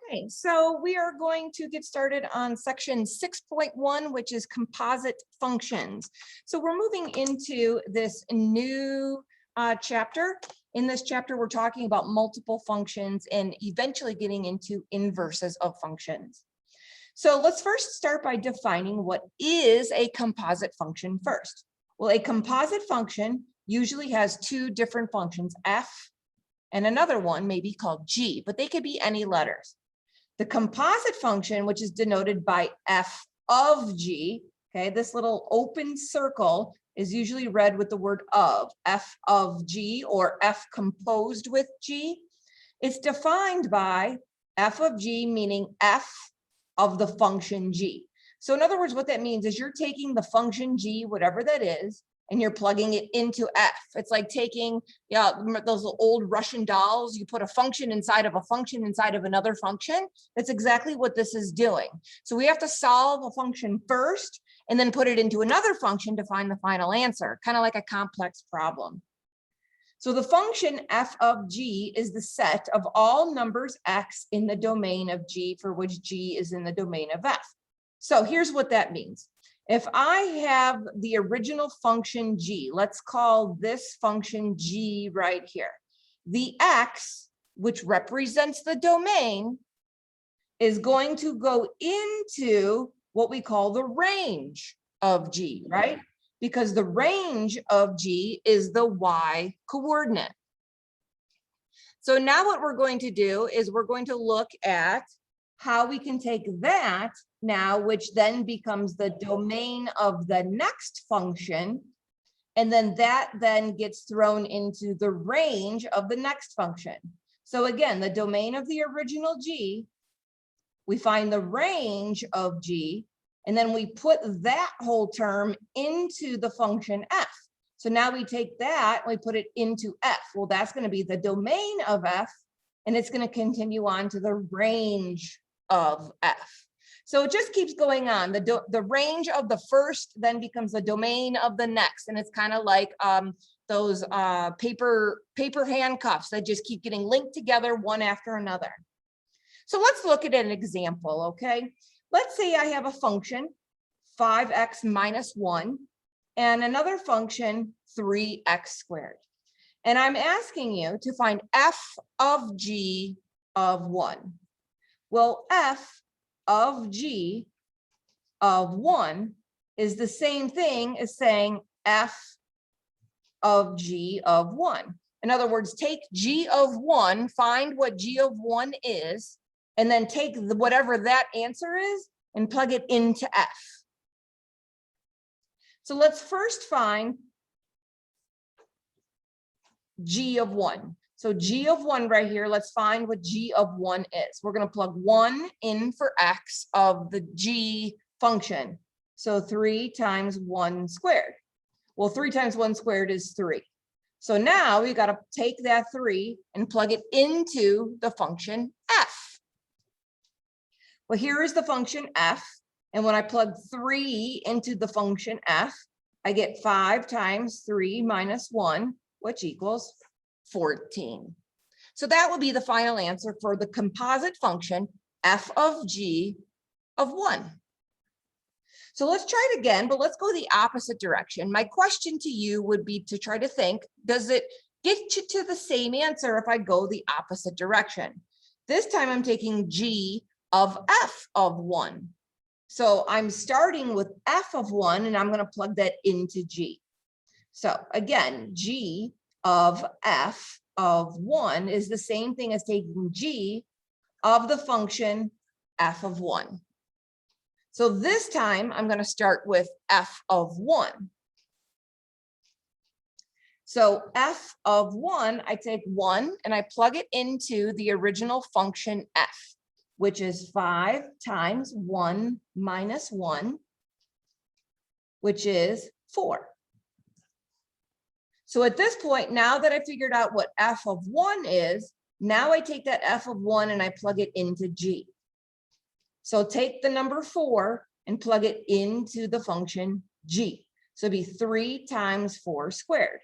Okay, so we are going to get started on section 6.1, which is composite functions. So we're moving into this new chapter. In this chapter, we're talking about multiple functions and eventually getting into inverses of functions. So let's first start by defining what is a composite function first. Well, a composite function usually has two different functions, f and another one may be called g, but they could be any letters. The composite function, which is denoted by f of g, okay, this little open circle is usually read with the word of, f of g or f composed with g. It's defined by f of g meaning f of the function g. So in other words, what that means is you're taking the function g, whatever that is, and you're plugging it into f. It's like taking those old Russian dolls. You put a function inside of a function inside of another function. That's exactly what this is doing. So we have to solve a function first and then put it into another function to find the final answer, kind of like a complex problem. So the function f of g is the set of all numbers x in the domain of g for which g is in the domain of f. So here's what that means. If I have the original function g, let's call this function g right here. The x, which represents the domain, is going to go into what we call the range of g, right? Because the range of g is the y coordinate. So now what we're going to do is we're going to look at how we can take that now, which then becomes the domain of the next function, and then that then gets thrown into the range of the next function. So again, the domain of the original g, we find the range of g, and then we put that whole term into the function f. So now we take that, we put it into f. Well, that's going to be the domain of f, and it's going to continue on to the range of f. So it just keeps going on. The range of the first then becomes the domain of the next. And it's kind of like those paper handcuffs that just keep getting linked together one after another. So let's look at an example, okay? Let's say I have a function, 5x minus 1, and another function, 3x squared. And I'm asking you to find f of g of 1. Well, f of g of 1 is the same thing as saying f of g of 1. In other words, take g of 1, find what g of 1 is, and then take whatever that answer is and plug it into f. So let's first find g of 1. So g of 1 right here, let's find what g of 1 is. We're going to plug 1 in for x of the g function. So 3 times 1 squared. Well, 3 times 1 squared is 3. So now we got to take that 3 and plug it into the function f. Well, here is the function f. And when I plug 3 into the function f, I get 5 times 3 minus 1, which equals 14. So that will be the final answer for the composite function f of g of 1. So let's try it again, but let's go the opposite direction. My question to you would be to try to think, does it get you to the same answer if I go the opposite direction? This time I'm taking g of f of 1. So I'm starting with f of 1 and I'm going to plug that into g. So again, g of f of 1 is the same thing as taking g of the function f of 1. So this time I'm going to start with f of 1. So f of 1, I take 1 and I plug it into the original function f, which is 5 times 1 minus 1, which is 4. So at this point, now that I figured out what f of 1 is, now I take that f of 1 and I plug it into g. So take the number 4 and plug it into the function g. So it'd be 3 times 4 squared.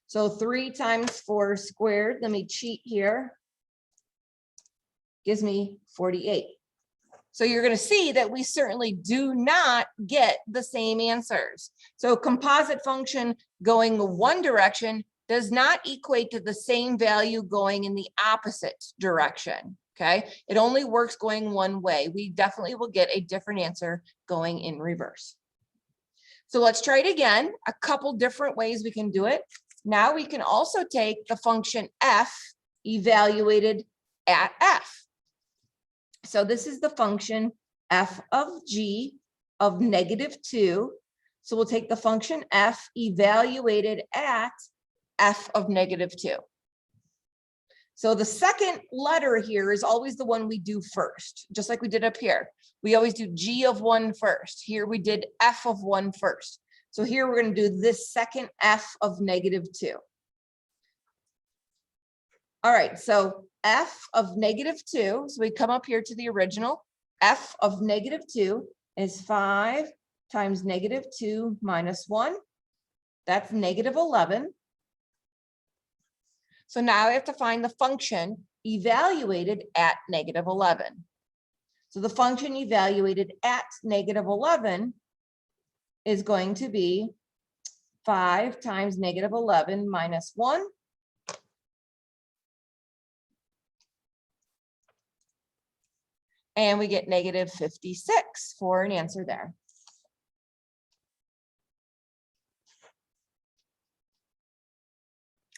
So 3 times 4 squared, let me cheat here. gives me 48. So you're going to see that we certainly do not get the same answers. So composite function going one direction does not equate to the same value going in the opposite direction. Okay, it only works going one way. We definitely will get a different answer going in reverse. So let's try it again. A couple different ways we can do it. Now we can also take the function f evaluated at f. So this is the function f of g of -2. So we'll take the function f evaluated at f of -2. So the second letter here is always the one we do first, just like we did up here. We always do g of 1 first. Here we did f of 1 first. So here we're going to do this second f of -2. All right, so f of -2, so we come up here to the original. F of -2 is 5 times -2 minus 1. That's -11. So now I have to find the function evaluated at -11. So the function evaluated at -11 is going to be 5 times -11 minus 1. And we get -56 for an answer there.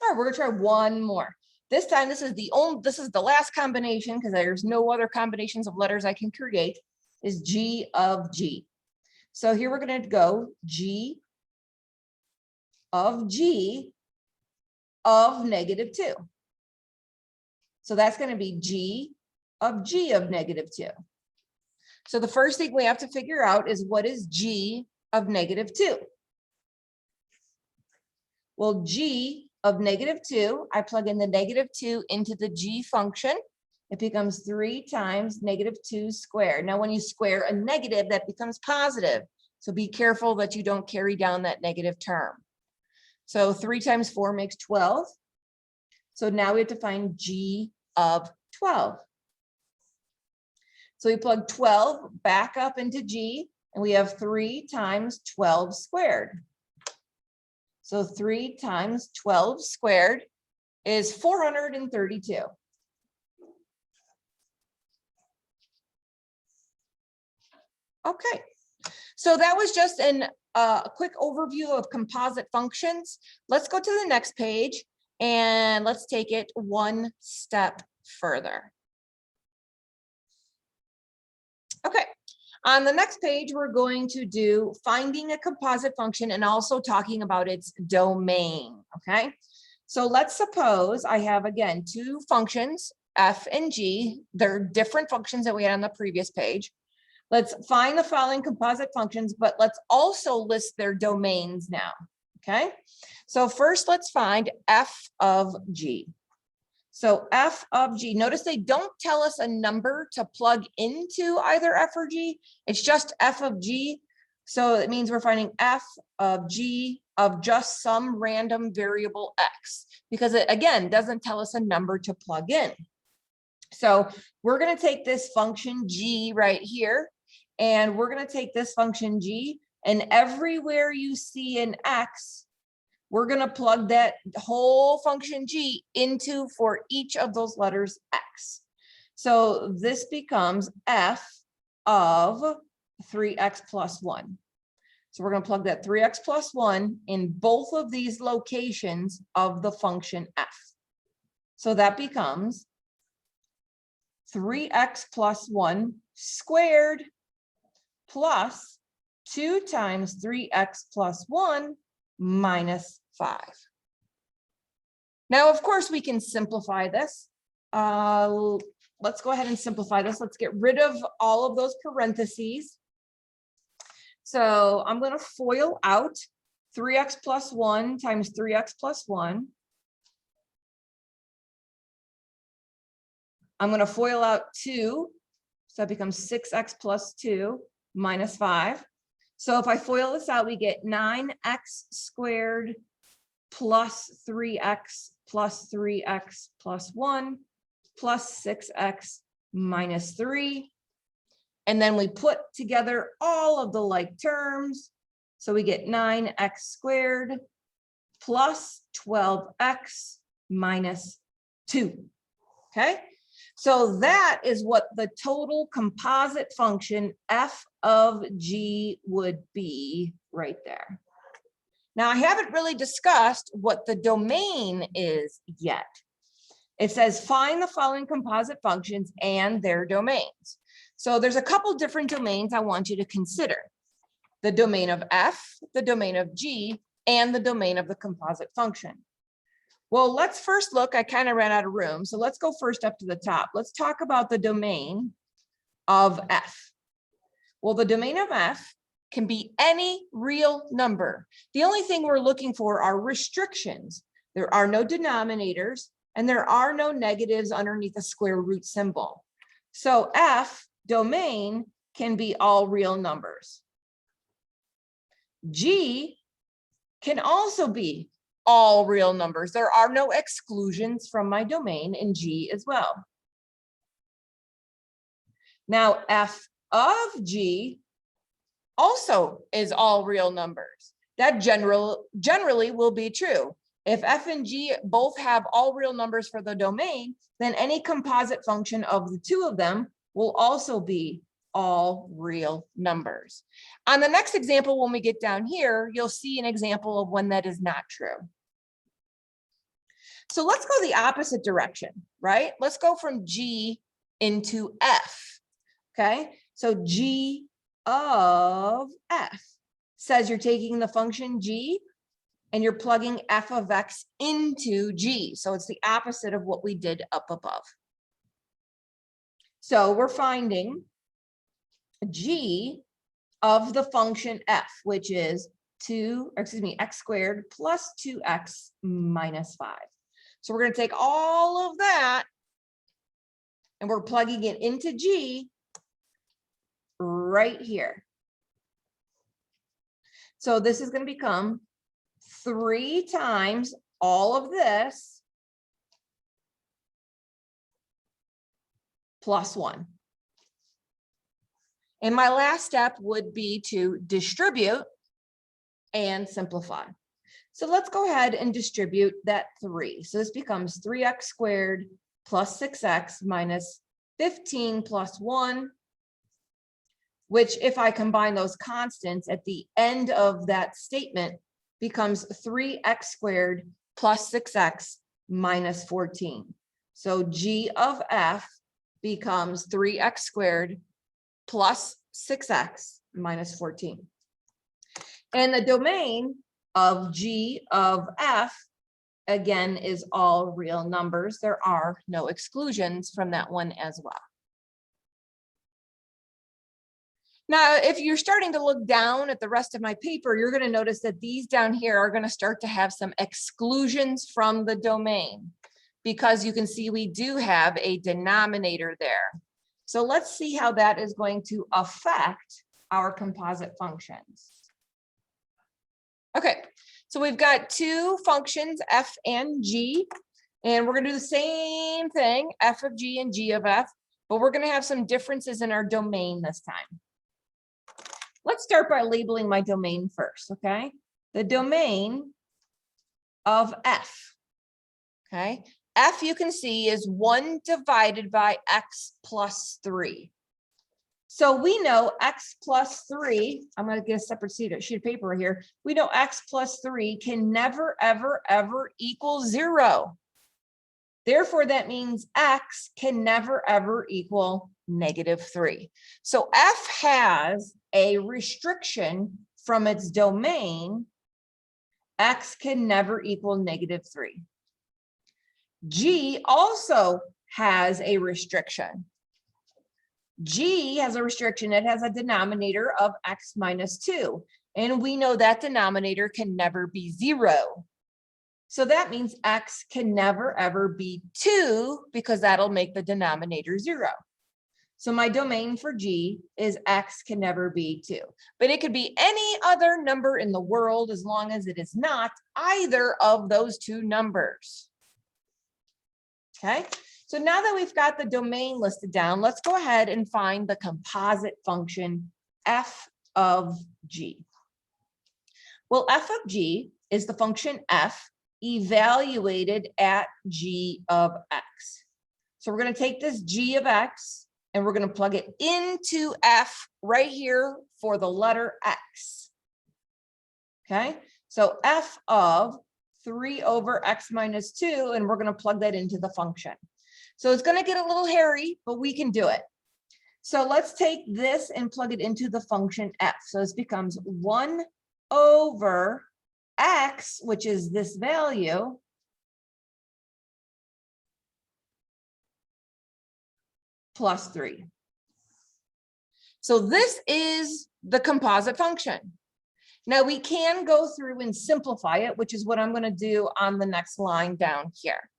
All right, we're gonna try one more. This time, this is the last combination because there's no other combinations of letters I can create, is G of G. So here we're gonna go G of G of -2. So that's gonna be G of G of -2. So the first thing we have to figure out is what is G of -2? Well, G of -2, I plug in the -2 into the G function. It becomes 3 times -2 squared. Now, when you square a negative, that becomes positive. So be careful that you don't carry down that negative term. So 3 times 4 makes 12. So now we have to find G of 12. So we plug 12 back up into G, and we have 3 times 12 squared. So 3 times 12 squared is 432. Okay, so that was just a quick overview of composite functions. Let's go to the next page and let's take it one step further. Okay, on the next page, we're going to do finding a composite function and also talking about its domain, okay? So let's suppose I have, again, two functions, f and g. They're different functions that we had on the previous page. Let's find the following composite functions, but let's also list their domains now, okay? So first, let's find f of g. So f of g, notice they don't tell us a number to plug into either f or g. It's just f of g. So it means we're finding f of g of just some random variable x, because it, again, doesn't tell us a number to plug in. So we're going to take this function g right here, and we're going to take this function g, and everywhere you see an x, we're going to plug that whole function g into for each of those letters x. So this becomes f of 3x plus 1. So we're going to plug that 3x plus 1 in both of these locations of the function f. So that becomes 3x plus 1 squared plus 2 times 3x plus 1 minus 5. Now, of course, we can simplify this. Let's go ahead and simplify this. Let's get rid of all of those parentheses. So I'm going to FOIL out 3x plus 1 times 3x plus 1. I'm going to FOIL out 2. So that becomes 6x plus 2 minus 5. So if I FOIL this out, we get 9x squared plus 3x plus 3x plus 1 plus 6x minus 3. And then we put together all of the like terms. So we get 9x squared plus 12x minus 2. Okay, so that is what the total composite function f of g would be right there. Now, I haven't really discussed what the domain is yet. It says find the following composite functions and their domains. So there's a couple different domains I want you to consider. The domain of f, the domain of g, and the domain of the composite function. Well, let's first look, I kind of ran out of room, so let's go first up to the top. Let's talk about the domain of f. Well, the domain of f can be any real number. The only thing we're looking for are restrictions. There are no denominators, and there are no negatives underneath the square root symbol. So f domain can be all real numbers. G can also be all real numbers. There are no exclusions from my domain in G as well. Now, f of G also is all real numbers. That generally will be true. If f and g both have all real numbers for the domain, then any composite function of the two of them will also be all real numbers. On the next example, when we get down here, you'll see an example of when that is not true. So let's go the opposite direction, right? Let's go from G into F, okay? So G of F says you're taking the function G and you're plugging f of x into G. So it's the opposite of what we did up above. So we're finding G of the function f, which is x squared plus 2x minus 5. So we're going to take all of that and we're plugging it into G right here. So this is going to become 3 times all of this plus 1. And my last step would be to distribute and simplify. So let's go ahead and distribute that 3. So this becomes 3x squared plus 6x minus 15 plus 1, which if I combine those constants at the end of that statement becomes 3x squared plus 6x minus 14. So G of f becomes 3x squared plus 6x minus 14. And the domain of G of f, again, is all real numbers. There are no exclusions from that one as well. Now, if you're starting to look down at the rest of my paper, you're going to notice that these down here are going to start to have some exclusions from the domain, because you can see we do have a denominator there. So let's see how that is going to affect our composite functions. Okay, so we've got two functions, f and g, and we're going to do the same thing, f of g and g of f, but we're going to have some differences in our domain this time. Let's start by labeling my domain first, okay? The domain of f, okay? F, you can see, is 1 divided by x plus 3. So we know x plus 3, I'm going to get a separate sheet of paper right here. We know x plus 3 can never, ever, ever equal 0. Therefore, that means x can never, ever equal -3. So f has a restriction from its domain. X can never equal -3. G also has a restriction. G has a restriction. It has a denominator of x minus 2. And we know that denominator can never be 0. So that means x can never, ever be 2, because that'll make the denominator 0. So my domain for G is x can never be 2. But it could be any other number in the world as long as it is not either of those two numbers. Okay, So now that we've got the domain listed down, let's go ahead and find the composite function f of g. Well, f of g is the function f evaluated at g of x. So we're going to take this g of x and we're going to plug it into f right here for the letter x. Okay, so f of 3 over x minus 2, and we're going to plug that into the function. So it's going to get a little hairy, but we can do it. So let's take this and plug it into the function f. So this becomes 1 over x, which is this value, plus 3. So this is the composite function. Now we can go through and simplify it, which is what I'm going to do on the next line down here.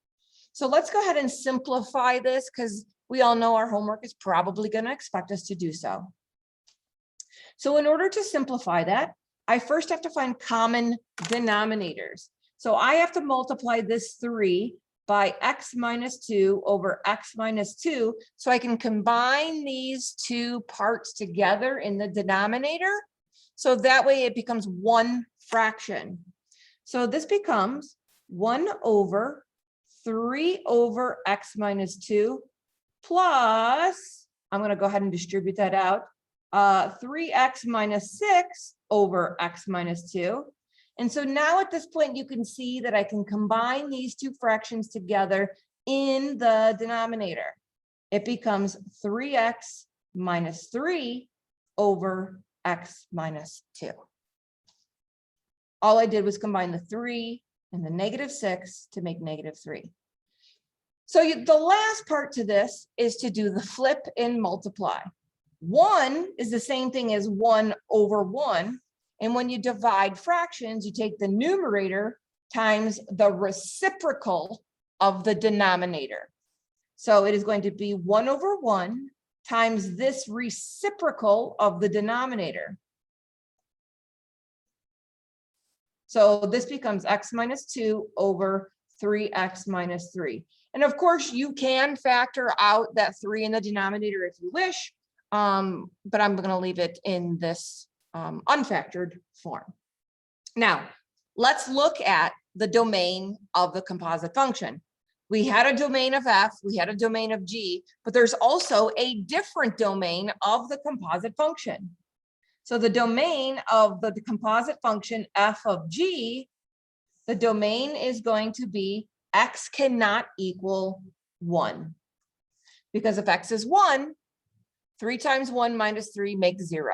So let's go ahead and simplify this because we all know our homework is probably going to expect us to do so. So in order to simplify that, I first have to find common denominators. So I have to multiply this 3 by x minus 2 over x minus 2, so I can combine these two parts together in the denominator. So that way it becomes one fraction. So this becomes 1 over 3 over x minus 2 plus, I'm going to go ahead and distribute that out, 3x minus 6 over x minus 2. And so now at this point, you can see that I can combine these two fractions together in the denominator. It becomes 3x minus 3 over x minus 2. All I did was combine the 3 and the negative 6 to make negative 3. So the last part to this is to do the flip and multiply. 1 is the same thing as 1 over 1. And when you divide fractions, you take the numerator times the reciprocal of the denominator. So it is going to be 1 over 1 times this reciprocal of the denominator. So this becomes x minus 2 over 3x minus 3. And of course, you can factor out that 3 in the denominator if you wish, but I'm going to leave it in this unfactored form. Now, let's look at the domain of the composite function. We had a domain of f, we had a domain of g, but there's also a different domain of the composite function. So the domain of the composite function f of g, the domain is going to be x cannot equal 1. Because if x is 1, 3 times 1 minus 3 makes 0.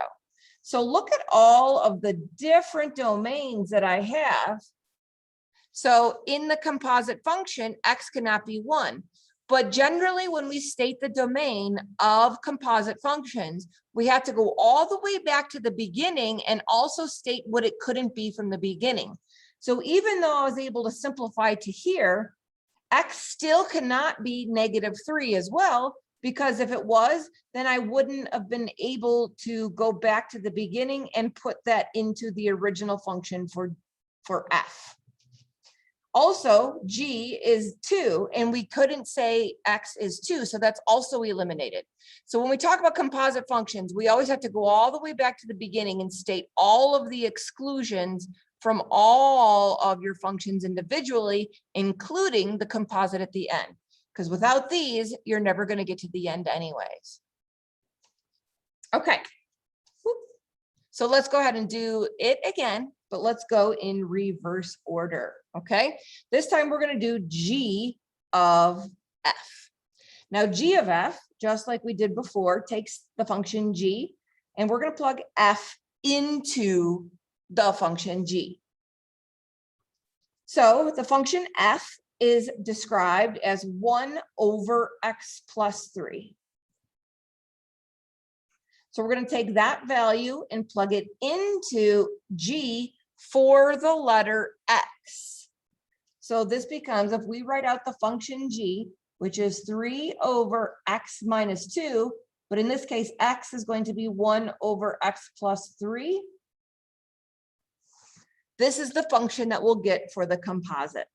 So look at all of the different domains that I have. So in the composite function, x cannot be 1. But generally, when we state the domain of composite functions, we have to go all the way back to the beginning and also state what it couldn't be from the beginning. So even though I was able to simplify to here, x still cannot be negative 3 as well, because if it was, then I wouldn't have been able to go back to the beginning and put that into the original function for f. Also, g is 2, and we couldn't say x is 2, so that's also eliminated. So when we talk about composite functions, we always have to go all the way back to the beginning and state all of the exclusions from all of your functions individually, including the composite at the end. Because without these, you're never going to get to the end anyways. Okay. So let's go ahead and do it again, but let's go in reverse order. Okay. This time we're going to do g of f. Now g of f, just like we did before, takes the function g, and we're going to plug f into the function g. So the function f is described as 1 over x plus 3. So we're going to take that value and plug it into g for the letter x. So this becomes, if we write out the function g, which is 3 over x minus 2, but in this case, x is going to be 1 over x plus 3. This is the function that we'll get for the composite.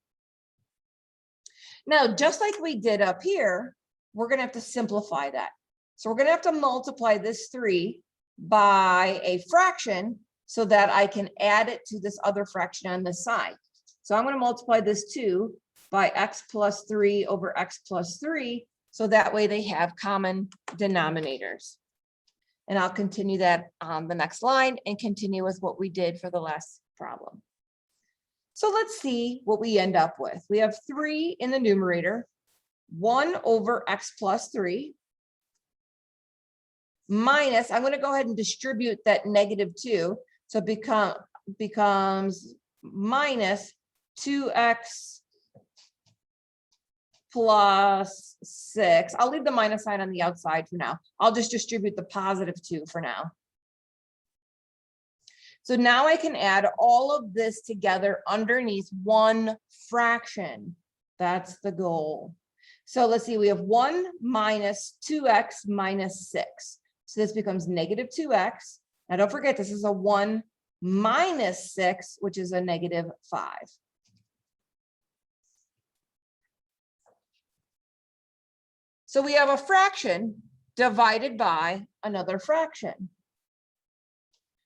Now, just like we did up here, we're going to have to simplify that. So we're going to have to multiply this 3 by a fraction so that I can add it to this other fraction on this side. So I'm going to multiply this 2 by x plus 3 over x plus 3. So that way they have common denominators. And I'll continue that on the next line and continue with what we did for the last problem. So let's see what we end up with. We have 3 in the numerator, 1 over x plus 3, minus, I'm going to go ahead and distribute that -2. So it becomes minus 2x plus 6. I'll leave the minus sign on the outside for now. I'll just distribute the +2 for now. So now I can add all of this together underneath one fraction. That's the goal. So let's see, we have 1 minus 2x minus 6. So this becomes -2x. Now don't forget, this is a 1 minus 6, which is a -5. So we have a fraction divided by another fraction.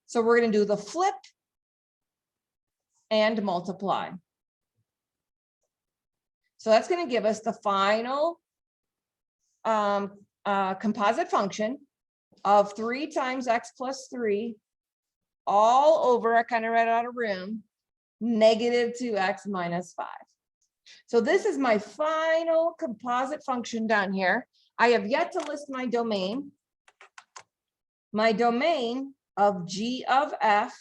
So we're going to do the flip and multiply. So that's going to give us the final composite function of 3 times x plus 3 all over, I kind of read out of room, -2x minus 5. So this is my final composite function down here. I have yet to list my domain. My domain of g of f,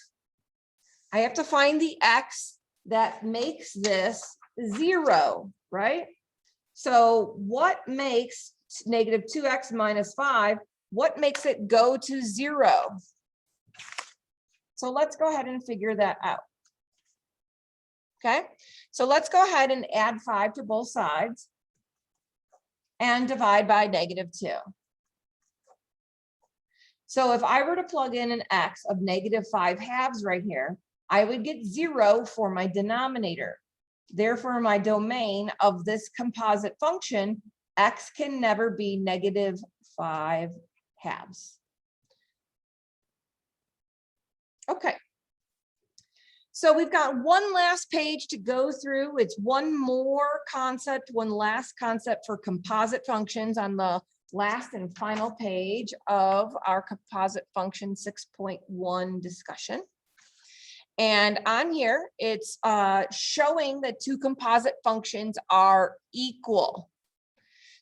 I have to find the x that makes this 0, right? So what makes -2x minus 5, what makes it go to 0? So let's go ahead and figure that out. Okay, so let's go ahead and add 5 to both sides and divide by -2. So if I were to plug in an x of -5/2 right here, I would get 0 for my denominator. Therefore, my domain of this composite function, x can never be -5/2. Okay. So we've got one last page to go through. It's one more concept, one last concept for composite functions on the last and final page of our composite function 6.1 discussion. And on here, it's showing that 2 composite functions are equal.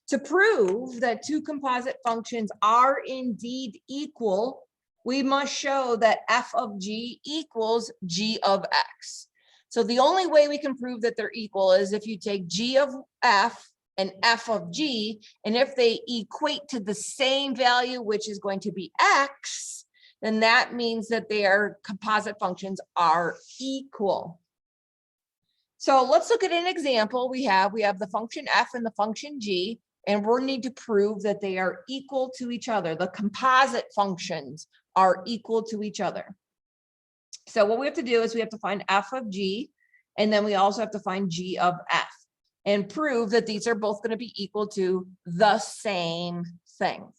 To prove that 2 composite functions are indeed equal, we must show that f of g equals g of x. So the only way we can prove that they're equal is if you take g of f and f of g, and if they equate to the same value, which is going to be x, then that means that their composite functions are equal. So let's look at an example. We have the function f and the function g, and we'll need to prove that they are equal to each other. The composite functions are equal to each other. So what we have to do is we have to find f of g, and then we also have to find g of f, and prove that these are both going to be equal to the same thing.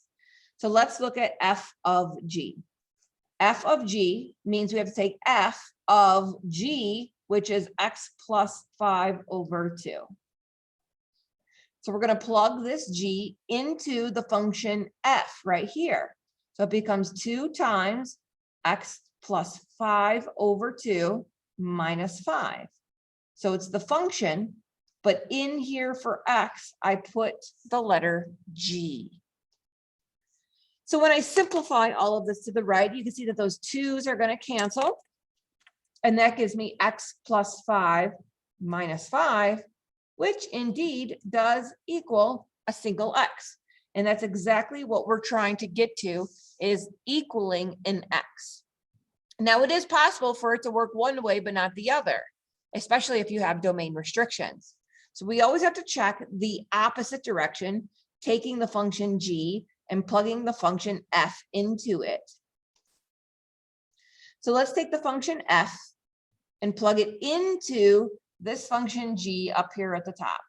So let's look at f of g. F of g means we have to take f of g, which is x plus 5 over 2. So we're going to plug this g into the function f right here. So it becomes 2 times x plus 5 over 2 minus 5. So it's the function, but in here for x, I put the letter g. So when I simplify all of this to the right, you can see that those 2's are going to cancel. And that gives me x plus 5 minus 5, which indeed does equal a single x. And that's exactly what we're trying to get to, is equaling an x. Now, it is possible for it to work one way, but not the other, especially if you have domain restrictions. So we always have to check the opposite direction, taking the function g and plugging the function f into it. So let's take the function f and plug it into this function g up here at the top.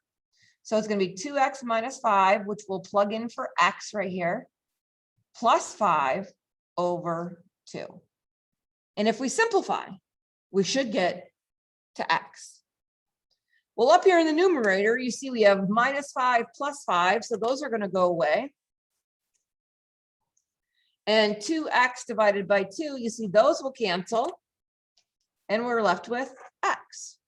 So it's going to be 2x minus 5, which we'll plug in for x right here, plus 5 over 2. And if we simplify, we should get to x. Well, up here in the numerator, you see we have minus 5 plus 5, so those are going to go away. And 2x divided by 2, you see those will cancel, and we're left with x.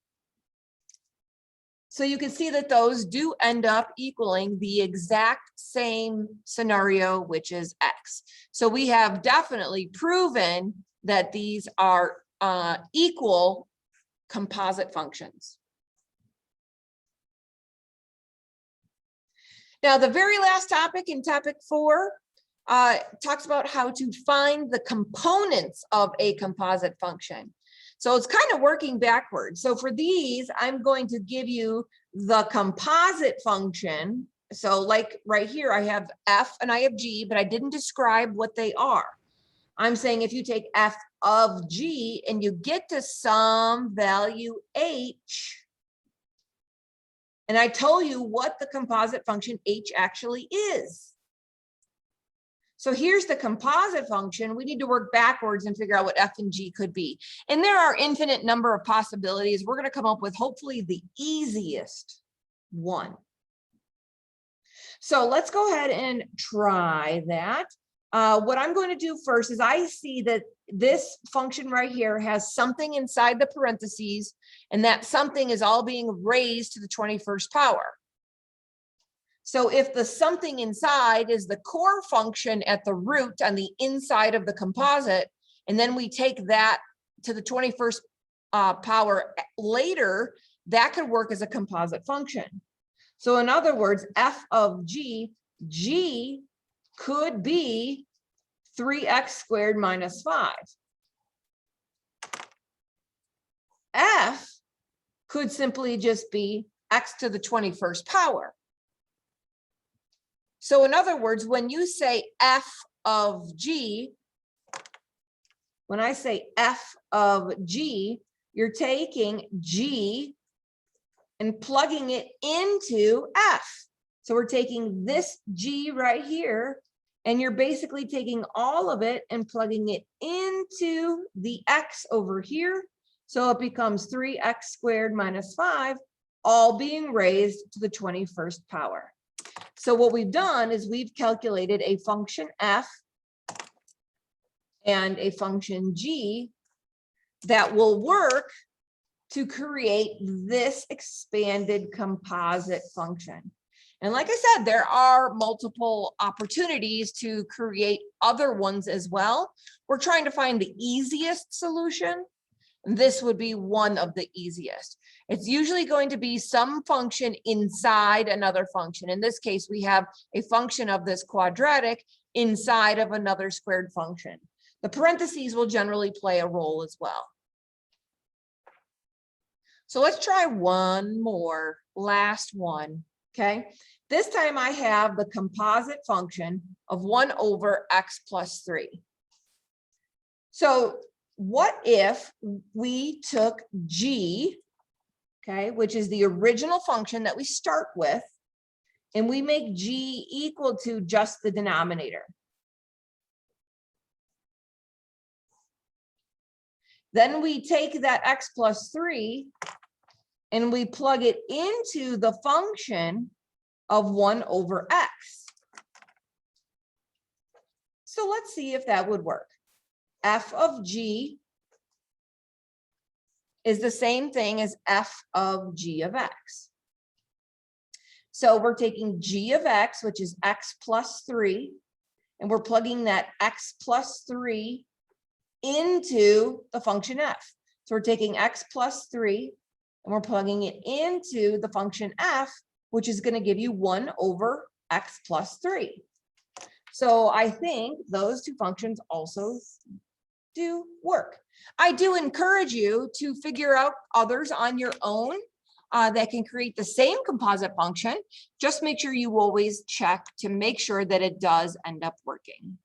So you can see that those do end up equaling the exact same scenario, which is x. So we have definitely proven that these are equal composite functions. Now, the very last topic in topic 4 talks about how to find the components of a composite function. So it's kind of working backwards. So for these, I'm going to give you the composite function. So like right here, I have f and I have g, but I didn't describe what they are. I'm saying if you take f of g and you get to some value h, and I told you what the composite function h actually is. So here's the composite function. We need to work backwards and figure out what f and g could be. And there are infinite number of possibilities. We're going to come up with hopefully the easiest one. So let's go ahead and try that. What I'm going to do first is I see that this function right here has something inside the parentheses, and that something is all being raised to the 21st power. So if the something inside is the core function at the root on the inside of the composite, and then we take that to the 21st power later, that could work as a composite function. So in other words, f of g, g could be 3x squared minus 5. F could simply just be x to the 21st power. So in other words, when you say f of g, when I say f of g, you're taking g and plugging it into f. So we're taking this g right here, and you're basically taking all of it and plugging it into the x over here. So it becomes 3x squared minus 5, all being raised to the 21st power. So what we've done is we've calculated a function f and a function g that will work to create this expanded composite function. And like I said, there are multiple opportunities to create other ones as well. We're trying to find the easiest solution. This would be one of the easiest. It's usually going to be some function inside another function. In this case, we have a function of this quadratic inside of another squared function. The parentheses will generally play a role as well. So let's try one more, last one, okay? This time I have the composite function of 1 over x plus 3. So what if we took g, okay, which is the original function that we start with, and we make g equal to just the denominator? Then we take that x plus 3 and we plug it into the function of 1 over x. So let's see if that would work. F of g is the same thing as f of g of x. So we're taking g of x, which is x plus 3, and we're plugging that x plus 3 into the function f. So we're taking x plus 3 and we're plugging it into the function f, which is going to give you 1 over x plus 3. So I think those two functions also do work. I do encourage you to figure out others on your own that can create the same composite function. Just make sure you always check to make sure that it does end up working.